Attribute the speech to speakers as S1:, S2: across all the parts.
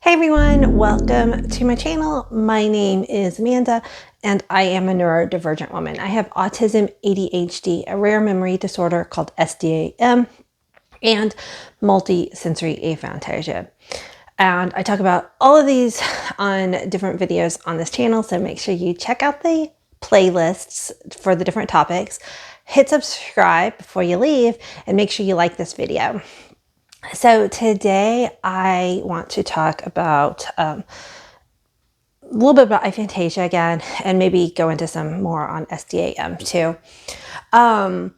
S1: Hey everyone, welcome to my channel. My name is Amanda and I am a neurodivergent woman. I have autism, ADHD, a rare memory disorder called SDAM, and multi-sensory aphantasia. And I talk about all of these on different videos on this channel, so make sure you check out the playlists for the different topics. Hit subscribe before you leave and make sure you like this video. So today I want to talk about a little bit about aphantasia again, and maybe go into some more on SDAM too. I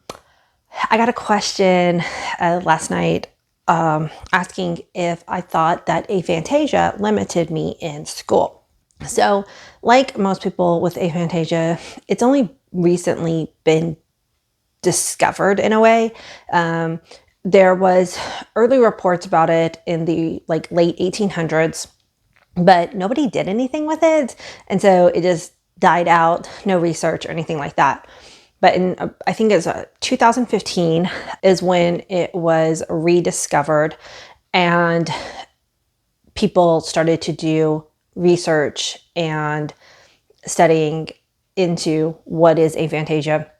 S1: got a question last night asking if I thought that aphantasia limited me in school. So like most people with aphantasia, it's only recently been discovered in a way. There was early reports about it in the late 1800s, but nobody did anything with it. And so it just died out, no research or anything like that. But in, I think it's 2015 is when it was rediscovered and people started to do research and studying into what is aphantasia.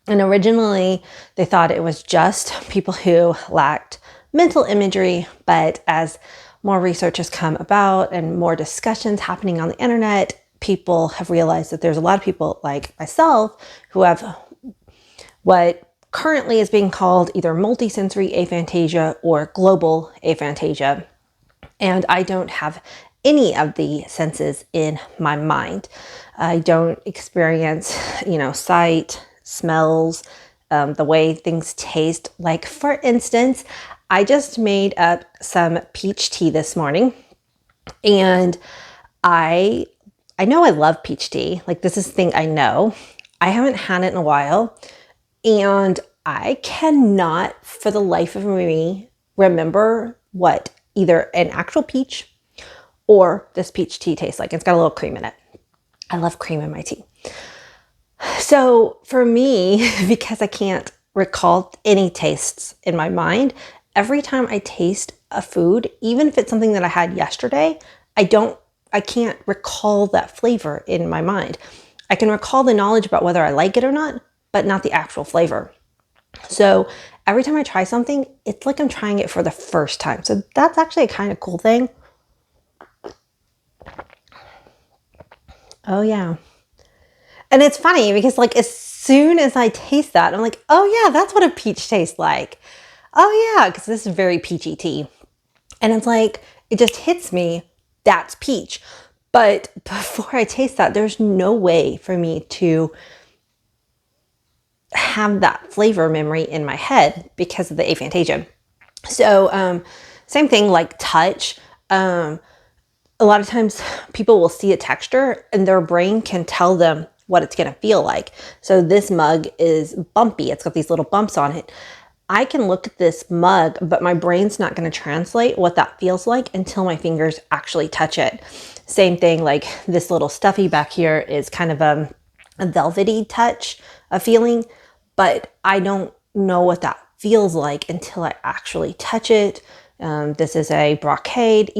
S1: And originally they thought it was just people who lacked mental imagery, but as more research has come about and more discussions happening on the internet, people have realized that there's a lot of people like myself who have what currently is being called either multisensory aphantasia or global aphantasia. And I don't have any of the senses in my mind. I don't experience, sight, smells, the way things taste. Like for instance, I just made up some peach tea this morning, and I know I love peach tea. Like this is the thing I know. I haven't had it in a while, and I cannot for the life of me remember what either an actual peach or this peach tea tastes like. It's got a little cream in it. I love cream in my tea. So for me, because I can't recall any tastes in my mind, every time I taste a food, even if it's something that I had yesterday, I can't recall that flavor in my mind. I can recall the knowledge about whether I like it or not, but not the actual flavor. So every time I try something, it's like I'm trying it for the first time. So that's actually a kind of cool thing. Oh yeah. And it's funny because as soon as I taste that, I'm like, oh yeah, that's what a peach tastes like. Oh yeah, because this is very peachy tea. And it's like, it just hits me, that's peach. But before I taste that, there's no way for me to have that flavor memory in my head because of the aphantasia. So same thing like touch. A lot of times people will see a texture and their brain can tell them what it's going to feel like. So this mug is bumpy. It's got these little bumps on it. I can look at this mug, but my brain's not going to translate what that feels like until my fingers actually touch it. Same thing, like this little stuffy back here is kind of a velvety touch, a feeling, but I don't know what that feels like until I actually touch it. This is a brocade,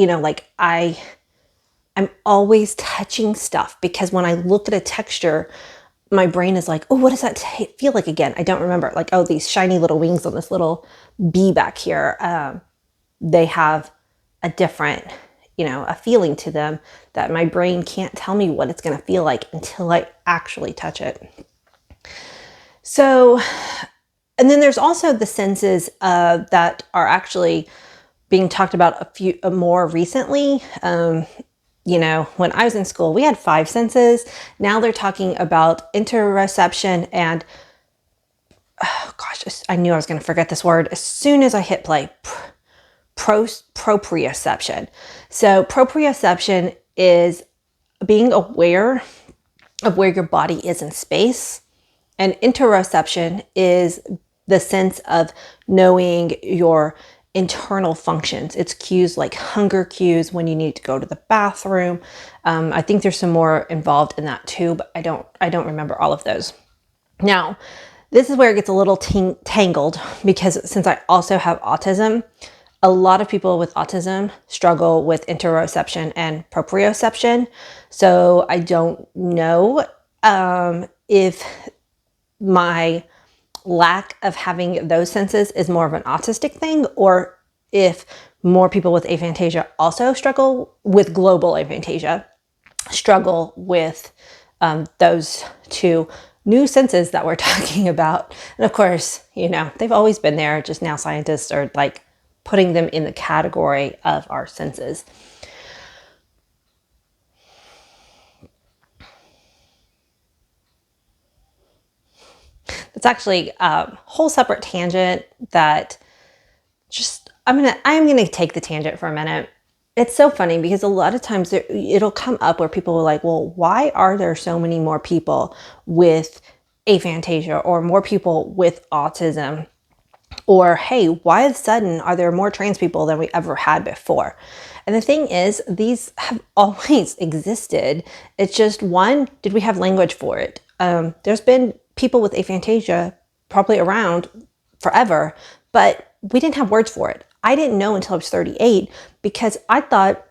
S1: I'm always touching stuff because when I look at a texture, my brain is like, oh, what does that feel like again? I don't remember. Like, oh, these shiny little wings on this little bee back here, they have a different, a feeling to them that my brain can't tell me what it's going to feel like until I actually touch it. So, and then there's also the senses that are actually being talked about a few more recently. When I was in school, we had 5 senses. Now they're talking about interoception and, oh gosh, I knew I was going to forget this word as soon as I hit play. Proprioception. So proprioception is being aware of where your body is in space. And interoception is the sense of knowing your internal functions. It's cues like hunger cues when you need to go to the bathroom. I think there's some more involved in that too, but I don't remember all of those. Now, this is where it gets a little tangled because since I also have autism, a lot of people with autism struggle with interoception and proprioception. So I don't know if my lack of having those senses is more of an autistic thing, or if more people with aphantasia also struggle with global aphantasia, struggle with those two new senses that we're talking about. And of course, you know, they've always been there, just now scientists are like putting them in the category of our senses. It's actually a whole separate tangent that just, I'm gonna take the tangent for a minute. It's so funny because a lot of times it'll come up where people are like, well, why are there so many more people with aphantasia or more people with autism? Or, hey, why all of a sudden are there more trans people than we ever had before? And the thing is, these have always existed. It's just, one, did we have language for it? There's been people with aphantasia probably around forever, but we didn't have words for it. I didn't know until I was 38 because I thought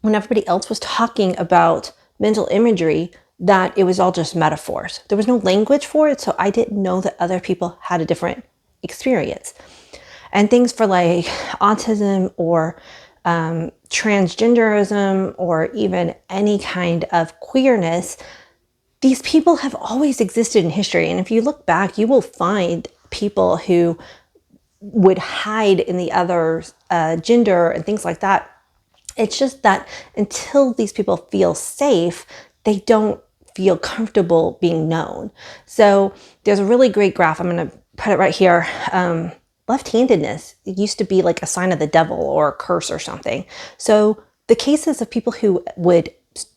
S1: when everybody else was talking about mental imagery that it was all just metaphors. There was no language for it, so I didn't know that other people had a different experience. And things for like autism or transgenderism or even any kind of queerness, these people have always existed in history. And if you look back, you will find people who would hide in the other gender and things like that. It's just that until these people feel safe, they don't feel comfortable being known. So there's a really great graph. I'm going to put it right here. Left-handedness, it used to be like a sign of the devil or a curse or something. So the cases of people who would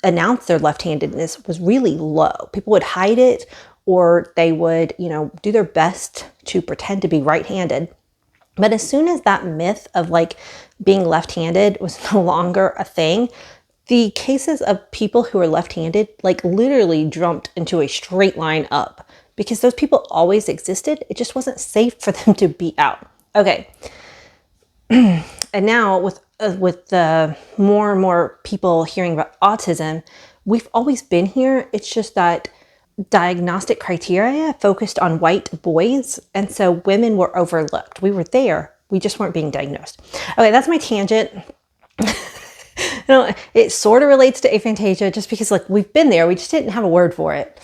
S1: announce their left-handedness was really low. People would hide it, or they would, you know, do their best to pretend to be right-handed. But as soon as that myth of like being left-handed was no longer a thing, the cases of people who are left-handed like literally jumped into a straight line up because those people always existed. It just wasn't safe for them to be out. Okay. And now with the more and more people hearing about autism, we've always been here. It's just that diagnostic criteria focused on white boys, and so women were overlooked. We were there, we just weren't being diagnosed. Okay, that's my tangent. It sort of relates to aphantasia just because like we've been there, we just didn't have a word for it.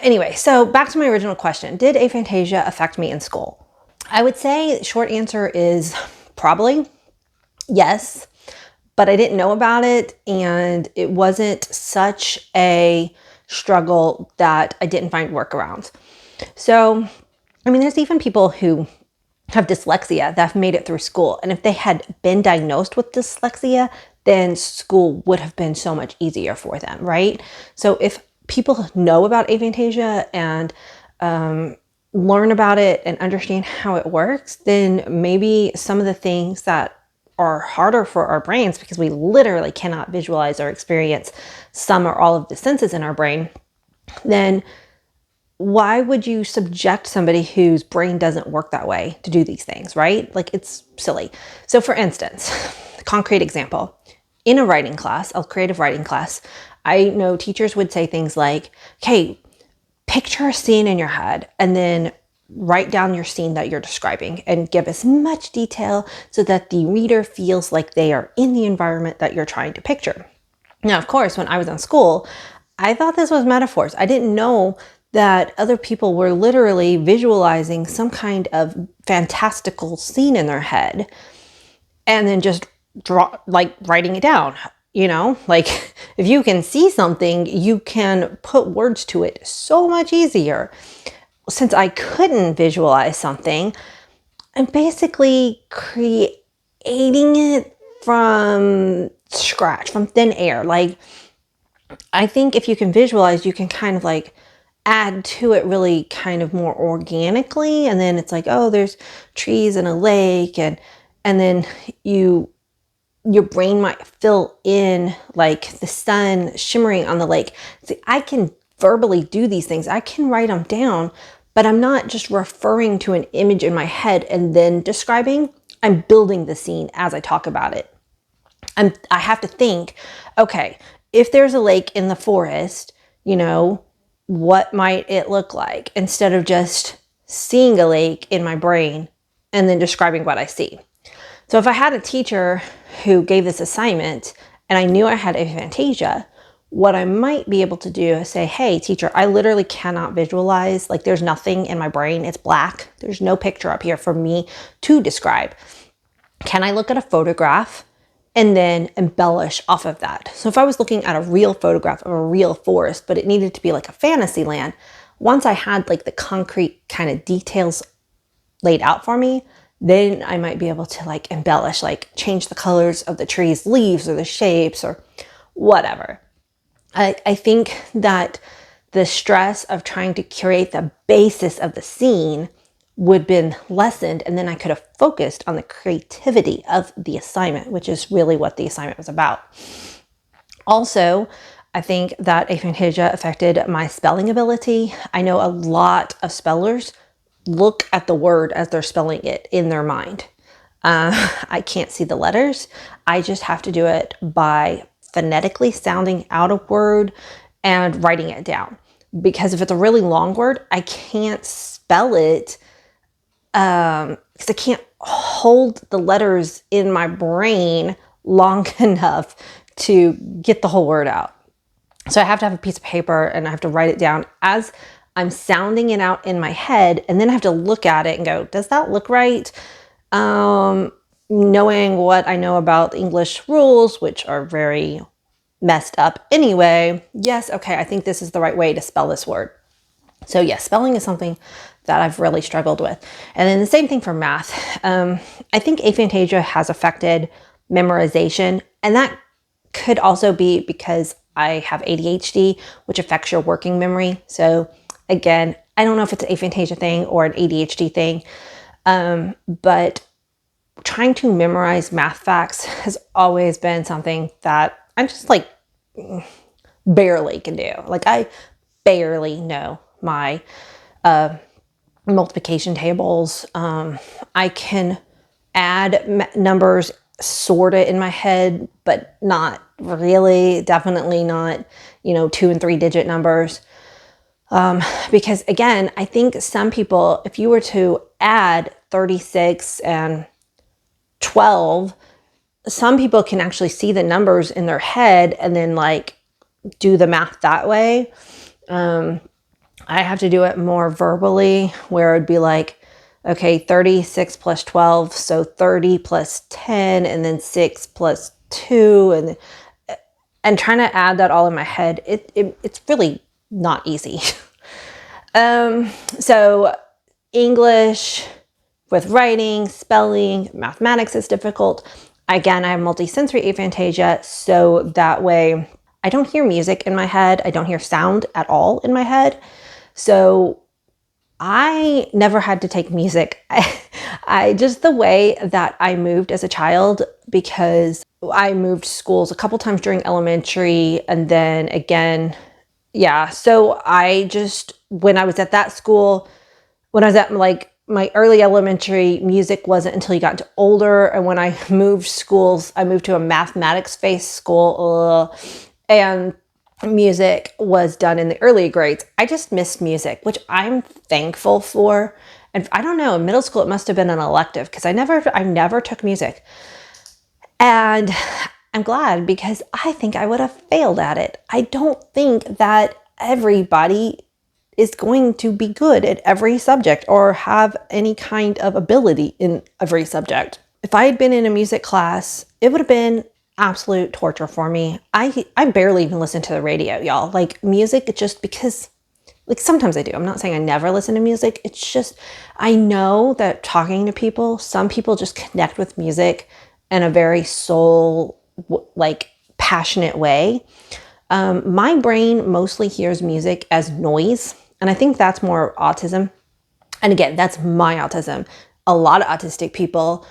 S1: Anyway, so back to my original question. Did aphantasia affect me in school? I would say the short answer is probably yes, but I didn't know about it, and it wasn't such a struggle that I didn't find workarounds. So, I mean, there's even people who have dyslexia that have made it through school. And if they had been diagnosed with dyslexia, then school would have been so much easier for them, right? So if people know about aphantasia and learn about it and understand how it works, then maybe some of the things that are harder for our brains, because we literally cannot visualize or experience some or all of the senses in our brain, then why would you subject somebody whose brain doesn't work that way to do these things, right? Like, it's silly. So for instance, concrete example, in a writing class, a creative writing class, I know teachers would say things like, okay, picture a scene in your head and then write down your scene that you're describing and give as much detail so that the reader feels like they are in the environment that you're trying to picture. Now, of course, when I was in school, I thought this was metaphors. I didn't know that other people were literally visualizing some kind of fantastical scene in their head and then just writing it down. You know, like if you can see something, you can put words to it so much easier. Since I couldn't visualize something, I'm basically creating it from scratch, from thin air. Like, I think if you can visualize, you can kind of like add to it really kind of more organically. And then it's like, oh, there's trees and a lake. And then your brain might fill in like the sun shimmering on the lake. See, I can verbally do these things. I can write them down, but I'm not just referring to an image in my head and then describing. I'm building the scene as I talk about it. I have to think, okay, if there's a lake in the forest, you know, what might it look like, instead of just seeing a lake in my brain and then describing what I see. So if I had a teacher who gave this assignment and I knew I had aphantasia, what I might be able to do is say, hey, teacher, I literally cannot visualize. Like, there's nothing in my brain. It's black. There's no picture up here for me to describe. Can I look at a photograph and then embellish off of that? So if I was looking at a real photograph of a real forest, but it needed to be like a fantasy land, once I had like the concrete kind of details laid out for me, then I might be able to like embellish, like change the colors of the trees, leaves, or the shapes, or whatever. I think that the stress of trying to curate the basis of the scene would have been lessened, and then I could have focused on the creativity of the assignment, which is really what the assignment was about. Also, I think that aphantasia affected my spelling ability. I know a lot of spellers look at the word as they're spelling it in their mind. I can't see the letters. I just have to do it by phonetically sounding out a word and writing it down. Because if it's a really long word, I can't spell it because I can't hold the letters in my brain long enough to get the whole word out. So I have to have a piece of paper and I have to write it down as I'm sounding it out in my head, and then I have to look at it and go, does that look right? Knowing what I know about English rules, which are very messed up anyway, yes, okay, I think this is the right way to spell this word. So yes, spelling is something that I've really struggled with. And then the same thing for math. I think aphantasia has affected memorization, and that could also be because I have ADHD, which affects your working memory. So again, I don't know if it's an aphantasia thing or an ADHD thing, but trying to memorize math facts has always been something that I'm just like barely can do. Like, I barely know my multiplication tables. I can add numbers sort of in my head, but not really, definitely not, 2 and 3 digit numbers. Because again, I think some people, if you were to add 36 and 12, some people can actually see the numbers in their head and then like do the math that way. I have to do it more verbally, where it'd be like, okay, 36 plus 12, so 30 plus 10, and then 6 plus 2, and trying to add that all in my head, it's really not easy. So English with writing, spelling, mathematics is difficult. Again, I have multisensory aphantasia, so that way I don't hear music in my head. I don't hear sound at all in my head. So I never had to take music. I just the way that I moved as a child, because I moved schools a couple times during elementary, and then again, yeah. So I just, when I was at that school, when I was at like my early elementary, music wasn't until you got to older. And when I moved schools, I moved to a mathematics-based school, and music was done in the early grades. I just missed music, which I'm thankful for. And I don't know, in middle school, it must have been an elective, because I never took music. And I'm glad, because I think I would have failed at it. I don't think that everybody is going to be good at every subject or have any kind of ability in every subject. If I had been in a music class, it would have been absolute torture for me. I barely even listen to the radio, y'all. Like, music, just because, like, sometimes I do. I'm not saying I never listen to music. It's just, I know that talking to people, some people just connect with music in a very passionate way. My brain mostly hears music as noise, and I think that's more autism. And again, that's my autism. A lot of autistic people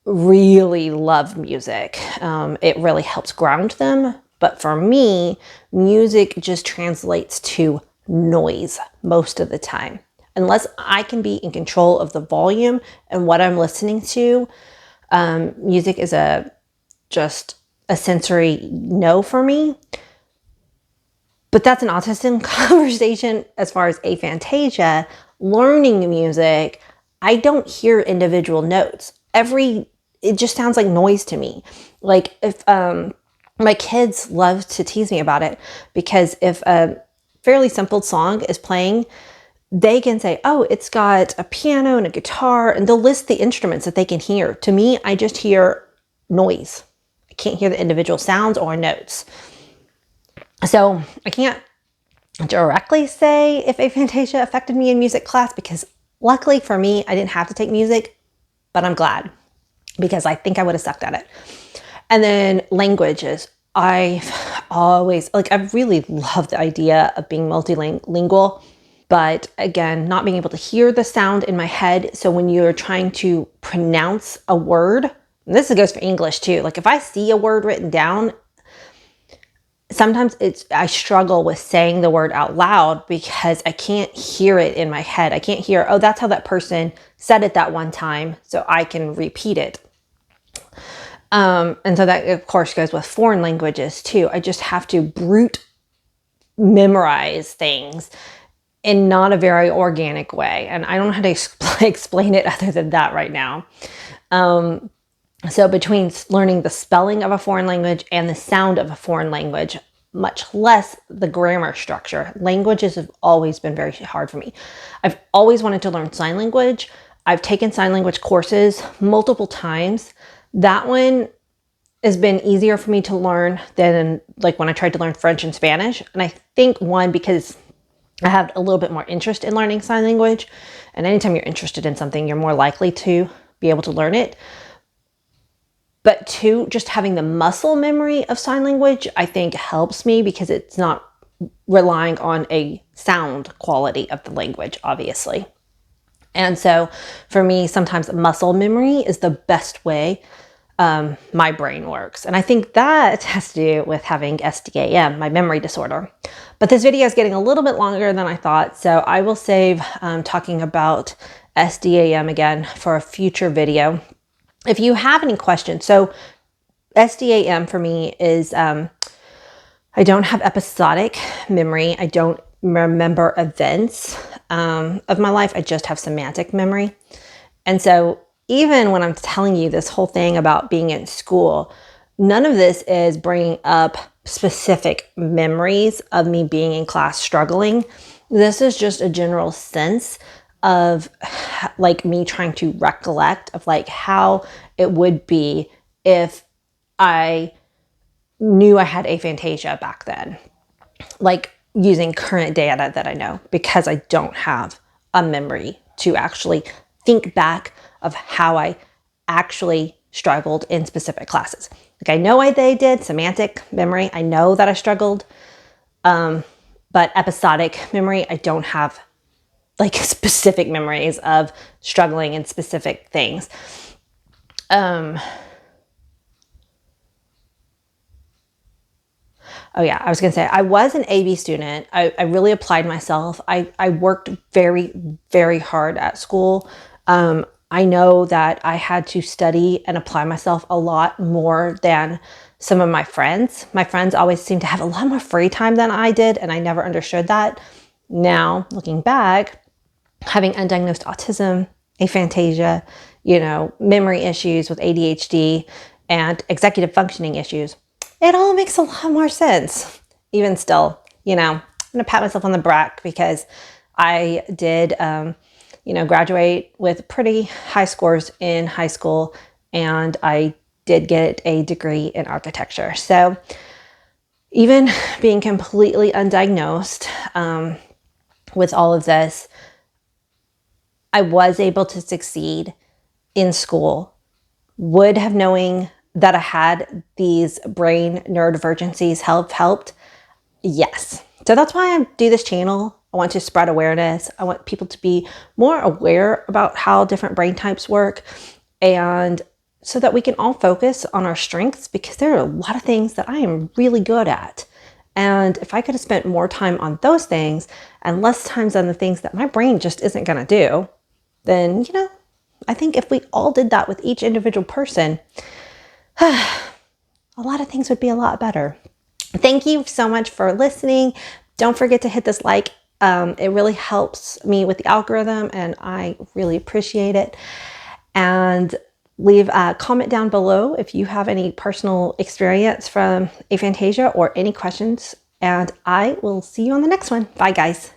S1: really love music. It really helps ground them. But for me, music just translates to noise most of the time. Unless I can be in control of the volume and what I'm listening to, music is just a sensory no for me. But that's an autism conversation. As far as aphantasia, learning music, I don't hear individual notes. It just sounds like noise to me. Like if my kids love to tease me about it, because if a fairly simple song is playing, they can say, oh, it's got a piano and a guitar, and they'll list the instruments that they can hear. To me, I just hear noise. I can't hear the individual sounds or notes. So I can't directly say if aphantasia affected me in music class, because luckily for me, I didn't have to take music, but I'm glad, because I think I would have sucked at it. And then languages. I've always, I really love the idea of being multilingual, but again, not being able to hear the sound in my head. So when you're trying to pronounce a word, and this goes for English too, like if I see a word written down, sometimes I struggle with saying the word out loud because I can't hear it in my head. I can't hear, oh, that's how that person said it that one time, so I can repeat it. And so that, of course, goes with foreign languages too. I just have to brute memorize things in not a very organic way. And I don't know how to explain it other than that right now. So between learning the spelling of a foreign language and the sound of a foreign language, much less the grammar structure, languages have always been very hard for me. I've always wanted to learn sign language. I've taken sign language courses multiple times. That one has been easier for me to learn than like when I tried to learn French and Spanish. And I think because I have a little bit more interest in learning sign language. And anytime you're interested in something, you're more likely to be able to learn it. But two, just having the muscle memory of sign language, I think helps me because it's not relying on a sound quality of the language, obviously. And so for me, sometimes muscle memory is the best way my brain works. And I think that has to do with having SDAM, my memory disorder. But this video is getting a little bit longer than I thought, so I will save talking about SDAM again for a future video. If you have any questions, so SDAM for me is, I don't have episodic memory. I don't remember events of my life. I just have semantic memory. And so even when I'm telling you this whole thing about being in school, none of this is bringing up specific memories of me being in class struggling. This is just a general sense of like me trying to recollect of like how it would be if I knew I had aphantasia back then, like using current data that I know, because I don't have a memory to actually think back of how I actually struggled in specific classes. Like I know they did semantic memory. I know that I struggled, but episodic memory, I don't have like specific memories of struggling in specific things. Oh yeah, I was gonna say, I was an AB student. I really applied myself. I worked very, very hard at school. I know that I had to study and apply myself a lot more than some of my friends. My friends always seemed to have a lot more free time than I did, and I never understood that. Now, looking back, having undiagnosed autism, aphantasia, memory issues with ADHD, and executive functioning issues, it all makes a lot more sense. Even still, I'm gonna pat myself on the back because I did, graduate with pretty high scores in high school, and I did get a degree in architecture. So even being completely undiagnosed with all of this, I was able to succeed in school. Would have knowing that I had these brain neurodivergencies helped? Yes. So that's why I do this channel. I want to spread awareness. I want people to be more aware about how different brain types work, and so that we can all focus on our strengths, because there are a lot of things that I am really good at. And if I could have spent more time on those things and less times on the things that my brain just isn't going to do, then, I think if we all did that with each individual person, a lot of things would be a lot better. Thank you so much for listening. Don't forget to hit this like. It really helps me with the algorithm and I really appreciate it. And leave a comment down below if you have any personal experience from aphantasia or any questions. And I will see you on the next one. Bye, guys.